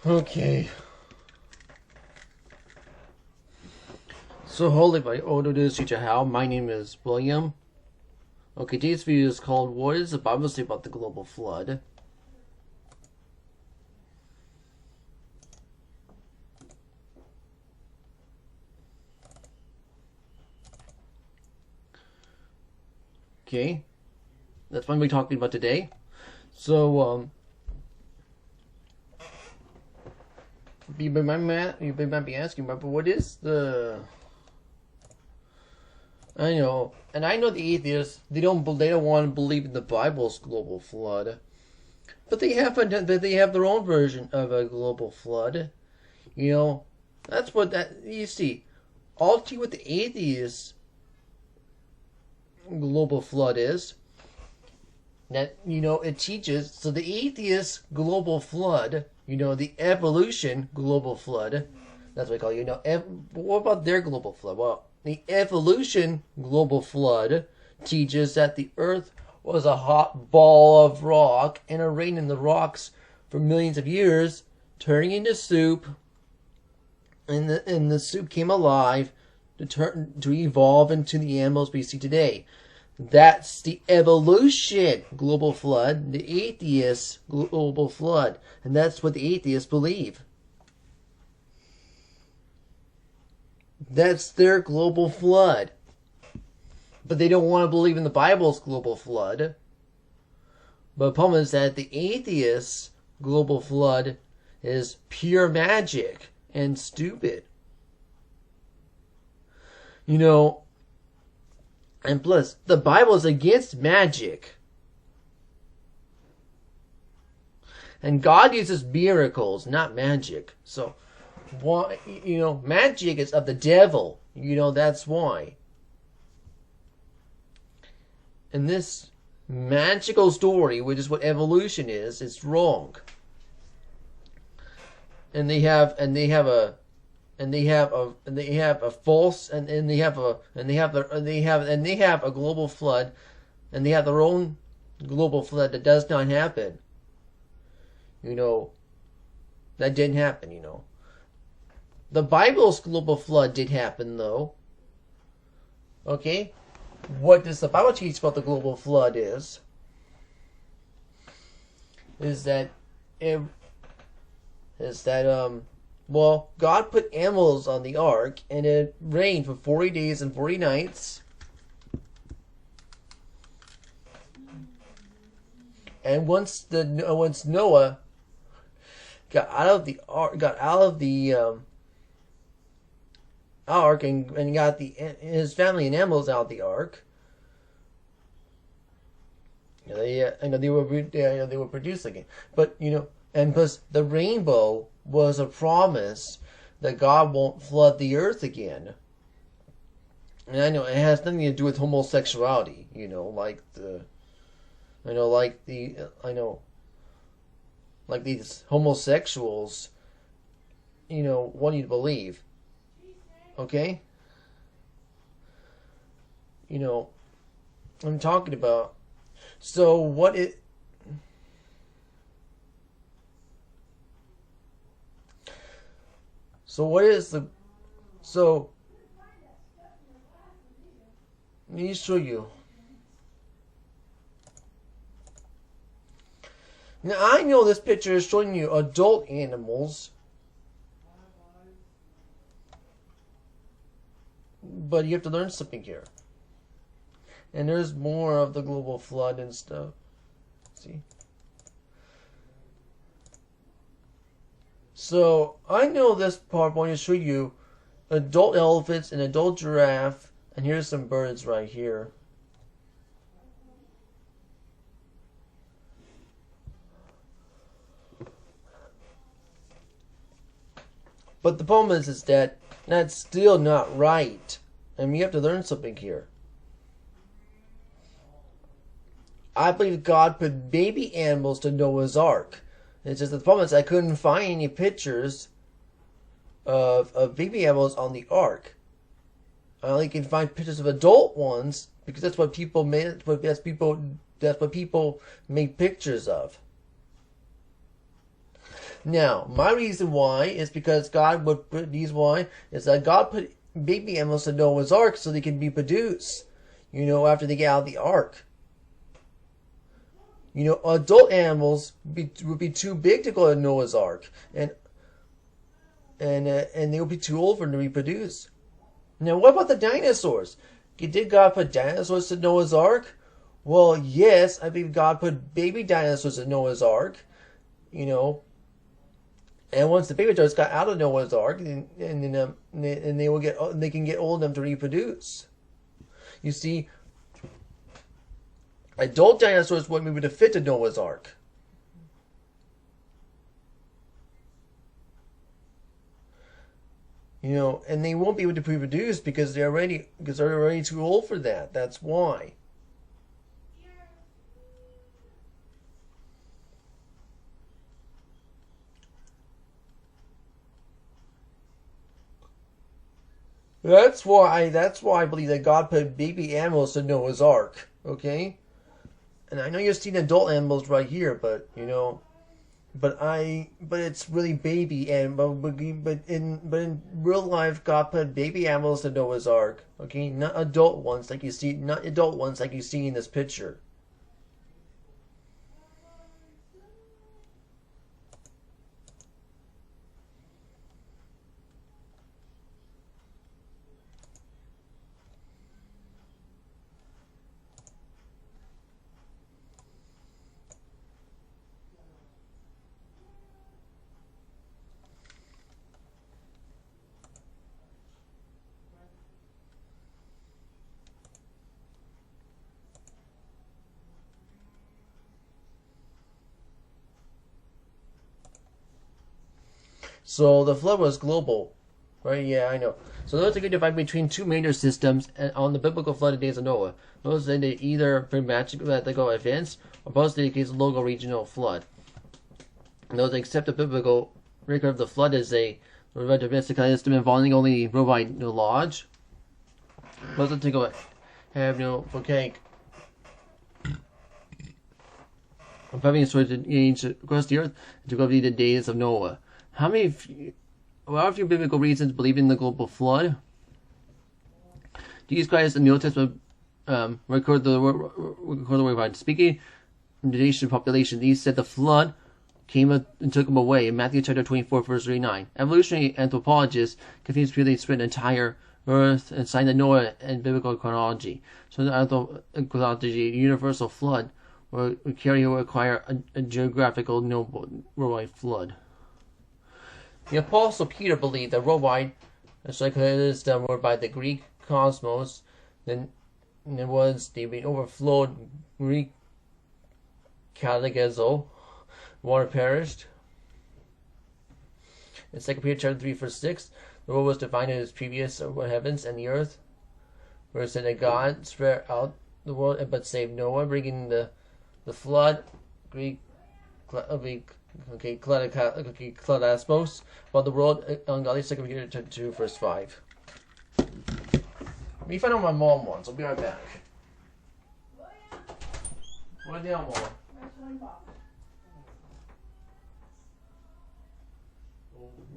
Okay. So, hello everybody, Odo this teacher How. My name is William. Okay, today's video is called What does the Bible say about the global flood? Okay. That's what we're talking about today. So, you might be asking, but what is the... I know, and I know the atheists. They don't want to believe in the Bible's global flood, but they have their own version of a global flood. You know, that's what that you see. I'll tell you what the atheists' global flood is. That it teaches. So the atheist global flood. The evolution global flood. That's what I call it. What about their global flood? Well, the evolution global flood teaches that the Earth was a hot ball of rock and it rained in the rocks for millions of years, turning into soup, and the soup came alive to evolve into the animals we see today. That's the evolution global flood, the atheist global flood, and that's what the atheists believe. That's their global flood. But they don't want to believe in the Bible's global flood. But the problem is that the atheist's global flood is pure magic and stupid. And plus, the Bible is against magic. And God uses miracles, not magic. So, why, magic is of the devil. That's why. And this magical story, which is what evolution is wrong. And they have a global flood, and they have their own global flood that does not happen. That didn't happen. The Bible's global flood did happen, though. Okay? What does the Bible teach about the global flood is that God put animals on the ark, and it rained for 40 days and 40 nights. And once Noah got out of the ark and got his family and animals out of the ark, they were producing it. But and plus the rainbow was a promise that God won't flood the earth again. And I know it has nothing to do with homosexuality. Like these homosexuals, want you to believe. Okay? I'm talking about. So what it. So what is the. So. Let me show you. Now I know this picture is showing you adult animals. But you have to learn something here. And there's more of the global flood and stuff. See? So, I know this part. I'm going to show you adult elephants and adult giraffe. And here's some birds right here. But the problem is that that's still not right. And you have to learn something here. I believe God put baby animals to Noah's Ark. It's just the problem is I couldn't find any pictures of baby animals on the Ark. I only can find pictures of adult ones because that's what people made. That's what people make pictures of. Now, my reason why is because God would put these why is that God put baby animals in Noah's Ark so they can reproduce. After they get out of the ark. Adult animals would be too big to go to Noah's Ark, and they would be too old for them to reproduce. Now, what about the dinosaurs? Did God put dinosaurs in Noah's Ark? Well, yes, I believe God put baby dinosaurs in Noah's Ark. And once the baby dinosaurs got out of Noah's Ark, and they can get old enough to reproduce. You see, adult dinosaurs wouldn't be able to fit in Noah's Ark. And they won't be able to reproduce because they're already too old for that. That's why. That's why I believe that God put baby animals in Noah's Ark. Okay? And I know you're seeing adult animals right here, but it's really baby but in real life God put baby animals in Noah's Ark. Okay? Not adult ones like you see in this picture. So the flood was global, right? Yeah, I know. So those are going to divide between two major systems on the biblical flood days of Noah. Those are either pragmatical events or both indicates local regional flood. Those accept the biblical record of the flood as a domestic system involving only worldwide lodge. Those that go have no volcanic having sort of change across the earth to go be the days of Noah. How few biblical reasons believe in the global flood? Jesus Christ in the Old Testament record the word by speaking in the nation population. These said the flood came and took them away in Matthew chapter 24, verse 39. Evolutionary anthropologists confuse purely spread the entire earth and sign the Noah and biblical chronology. So the anthropology, universal flood, will require a geographical worldwide flood. The Apostle Peter believed that worldwide system were by the Greek cosmos, then it was the overflowed Greek katagezo, water perished. In 2 Peter chapter 3, verse 6, the world was defined as previous heavens and the earth, where it said that God spread out the world but saved Noah, bringing the flood, Greek Kladasmos, while the world ungodly. 2 Peter chapter 2, verse 5. Let me find out what my mom wants. I'll be right back. What down, Mom?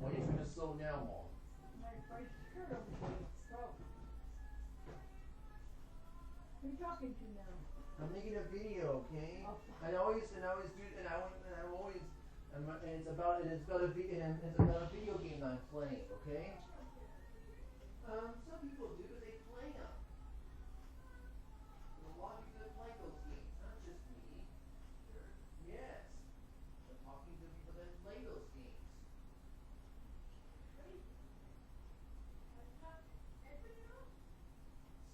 Why are you going to slow down, Mom? Who are you talking to now? I'm making a video, okay? Okay. And it's about a video game I'm playing, okay? Some people do, they play them. There's a lot of people that play those games, not just me. Yes. I'm talking to people that play those games.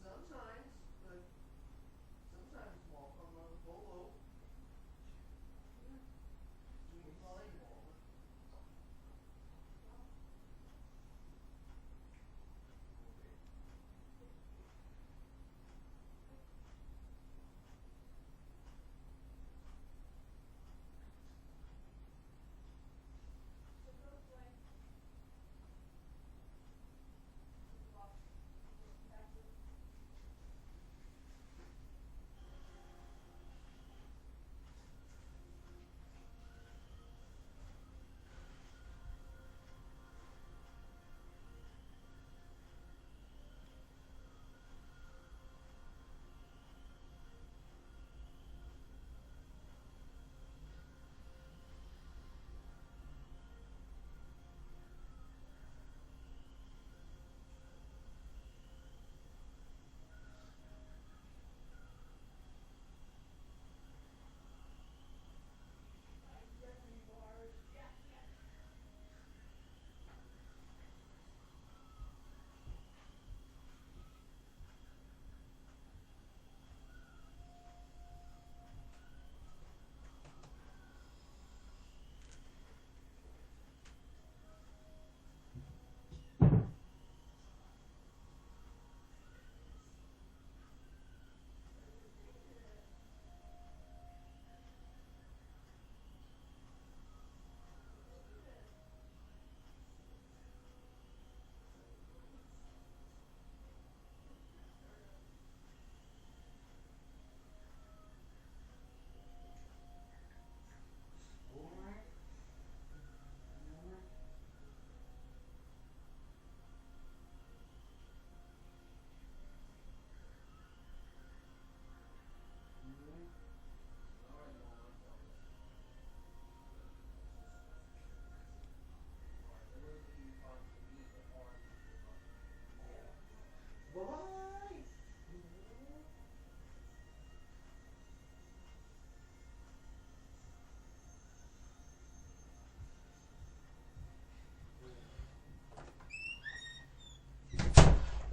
Sometimes, but sometimes small from a polo.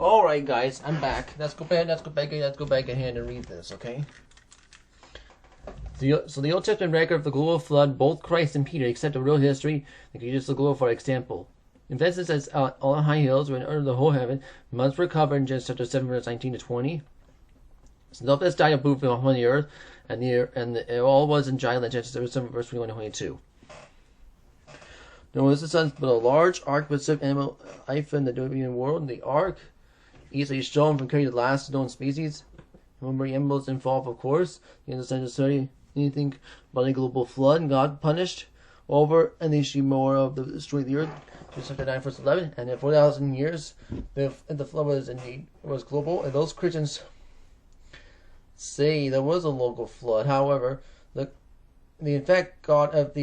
All right, guys, I'm back. Let's go back. Let's go back ahead and read this, okay? So the Old Testament record of the global flood, both Christ and Peter accept the real history. They can use the global for example. Emphasis as all high hills when under the whole heaven must recover in Genesis chapter 7, verse 19 to 20. So the earth died of movement upon the earth, and it all was in dry land, Genesis 7, verse 21 to 22. Noah was the sun, but a large ark with seven animal life in the Nubian world. The ark easily shown from carrying the last known species. Remember, animals involved, of course. You understand to study anything about a global flood. God punished over and they more of the destroy the earth. Chapter 9, verse 11. And in 4,000 years, the flood was global. And those Christians say there was a local flood. However, the effect God of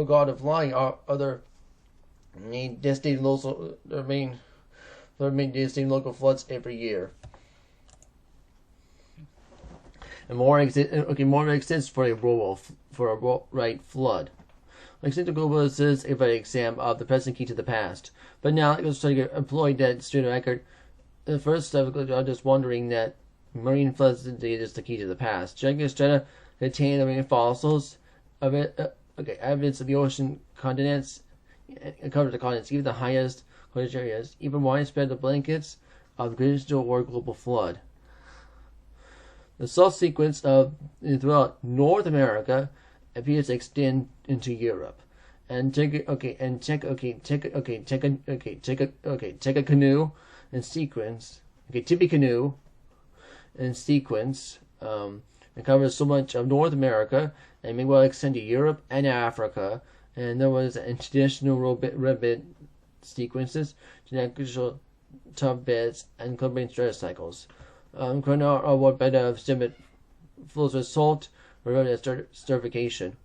God of lying are other main devastating local floods every year. And more exists for a right flood. Extent of global is a very exam of the present key to the past. But now let's try to employ that straight record. The first step, I'm just wondering that marine floods is the key to the past. Jagged strata contain the marine fossils of it. Evidence of the ocean continents cover the continents, even the highest coastal areas, even widespread the blankets of traditional or global flood. The subsequence of throughout North America appears to extend into Europe. And take a canoe and sequence. Tippy canoe and sequence. It covers so much of North America and may well extend to Europe and Africa. And there was traditional ribbit sequences, genetic tub beds, and covering strata cycles. Current are what bed of sediment flows with salt, eroded as stratification.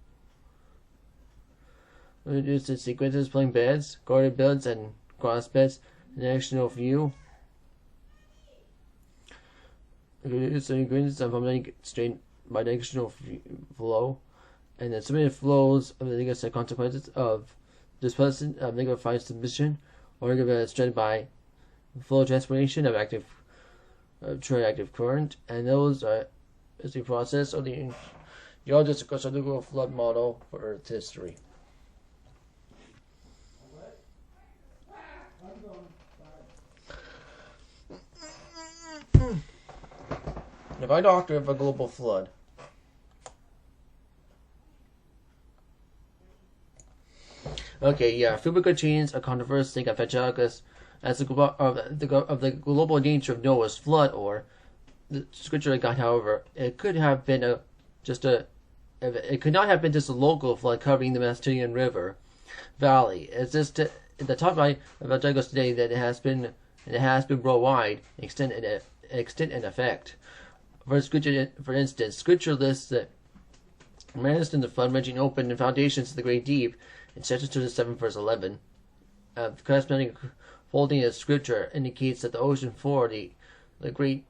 Reduced to sequences, plain beds, guarded beds, and cross beds. Directional view. Reduced ingredients of magnetic strain by directional flow, and the submitted flows of the negative consequences of displacement of negative submission, or stranded by flow transpiration of active current, and those is the process of the geological statistical flood model for Earth history. If I doctor of a global flood, Fubica chains are controversial evangelicals as the global nature of Noah's flood, or the scripture got. However, it could have been it could not have been just a local flood covering the Mediterranean River Valley. It's just the top line of evangelicals today that it has been worldwide, extent and effect. For instance, scripture lists that managed in the flood, ranging open the foundations of the great deep, in Genesis 7, verse 11. The corresponding folding of scripture indicates that the ocean floor, the great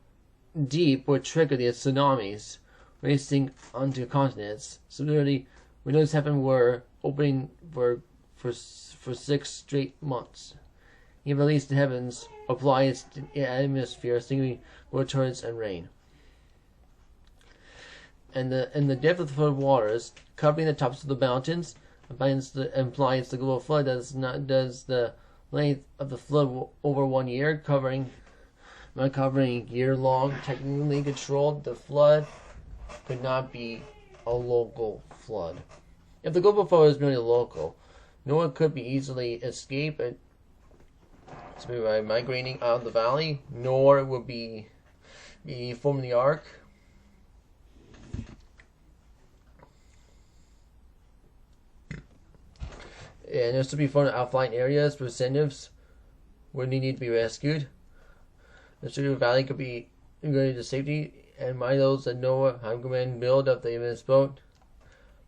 deep, would trigger the tsunamis racing onto continents. Similarly, windows heaven were opening for 6 straight months. He released the heavens, applies the atmosphere, singing with torrents and rain. And the depth of the flood waters covering the tops of the mountains implies the global flood does the length of the flood over 1 year, not covering year long, technically controlled. The flood could not be a local flood. If the global flood is merely local, Noah could be easily escape it by migrating out of the valley, nor would be forming the ark. And there's to be found outlying areas where natives would need to be rescued. The city of valley could be integrated to safety, and by those that Noah had command build up the immense boat,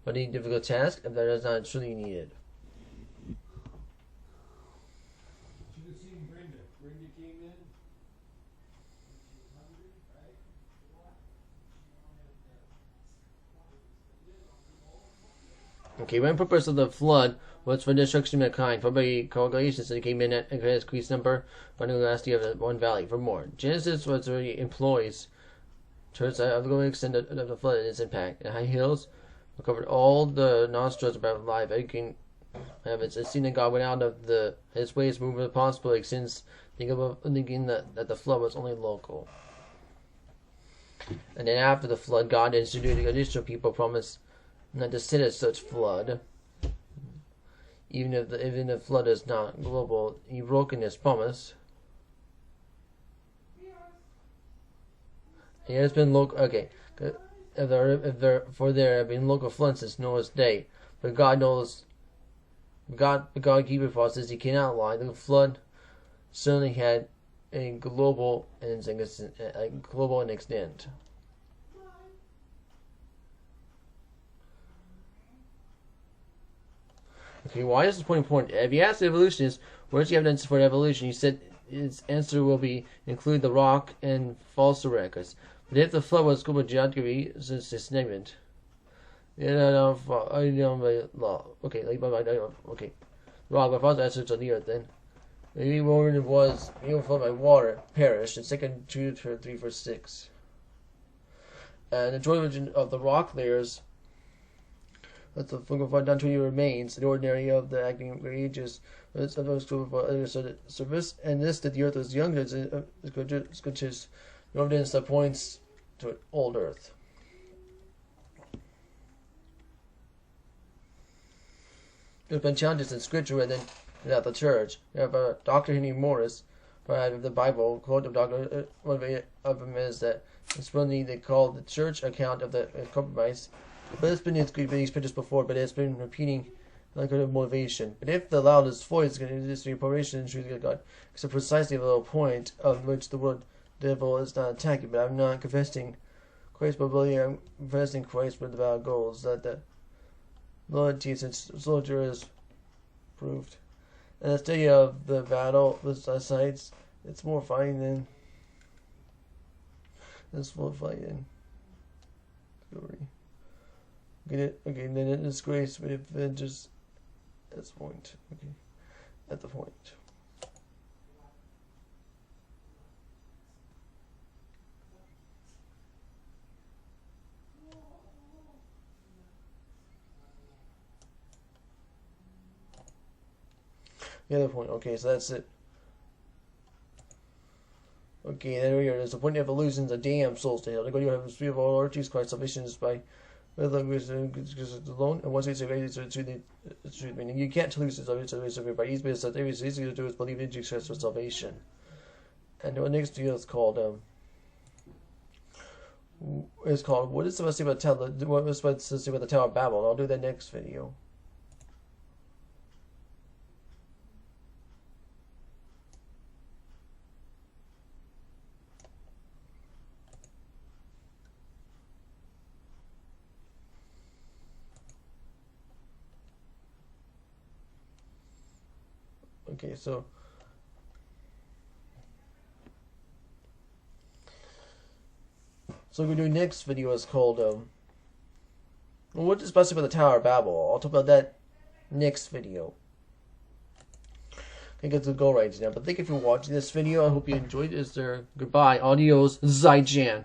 but a difficult task if that is not truly needed. Should have seen Brenda. Brenda came in. Okay, one purpose of the flood was for destruction of mankind. For by calculations, it came in at an increased number by the last year of the one valley for more. Genesis was already employs towards the ongoing extent of the flood and its impact. The high hills covered all the nostrils about life. Again, it's seen that God went out of his ways, moving the possibility since thinking that the flood was only local. And then after the flood, God instituted additional people promised not to sit at such flood. Even if the flood is not global, he broke in his promise. It has been local. Okay, if there have been local floods since Noah's day, but God knows. God keeper for us says he cannot lie. The flood certainly had a global and extent. Okay, why is this point important? If you ask the evolutionist, where's the evidence for evolution? He said his answer will be include the rock and fossil records. But if the flood was global geography, since this statement, okay, okay, rock by fossil records on the earth. Then maybe when it was flooded by water, perished. In 2 Jude 3 verse 6, and the joint of the rock layers. But the fungal down to your remains, the ordinary of the acting ages, of those service, and this that the earth was younger is evidence that points to old earth. There's been challenges in scripture and then without the church. You have Dr. Henry Morris, out of the Bible, quote of Dr. One of them is that it's really they call the church account of the compromise. But it's been in these pictures before, but it's been repeating like kind of motivation. But if the loudest voice is going to this reparation and truth of God, it's precisely the little point of which the word devil is not attacking, but I'm not confessing Christ, but really I'm confessing Christ with the valid goals that the loyalty since soldier is proved. And the study of the battle, the sites, it's more fighting than it's more fighting. Glory. Okay, then it is grace, but if it just at the point, okay, at the point. The other point, okay, so that's it. Okay, there we are. There's the point of evolution, the damn souls to hell. They go to have the spirit of all our Jesus Christ, salvation is by alone, and once it's the meaning you can't lose it by easy, so it is easy to do is believe in Jesus Christ for salvation. And the next video is called what is supposed to say about what was supposed to say about the Tower of Babel, and I'll do that next video. Okay, so we're doing next video is called what is supposed about the Tower of Babel. I'll talk about that next video. I get to go right now, but thank you for watching this video. I hope you enjoyed it. Goodbye. Adios. Zaijian.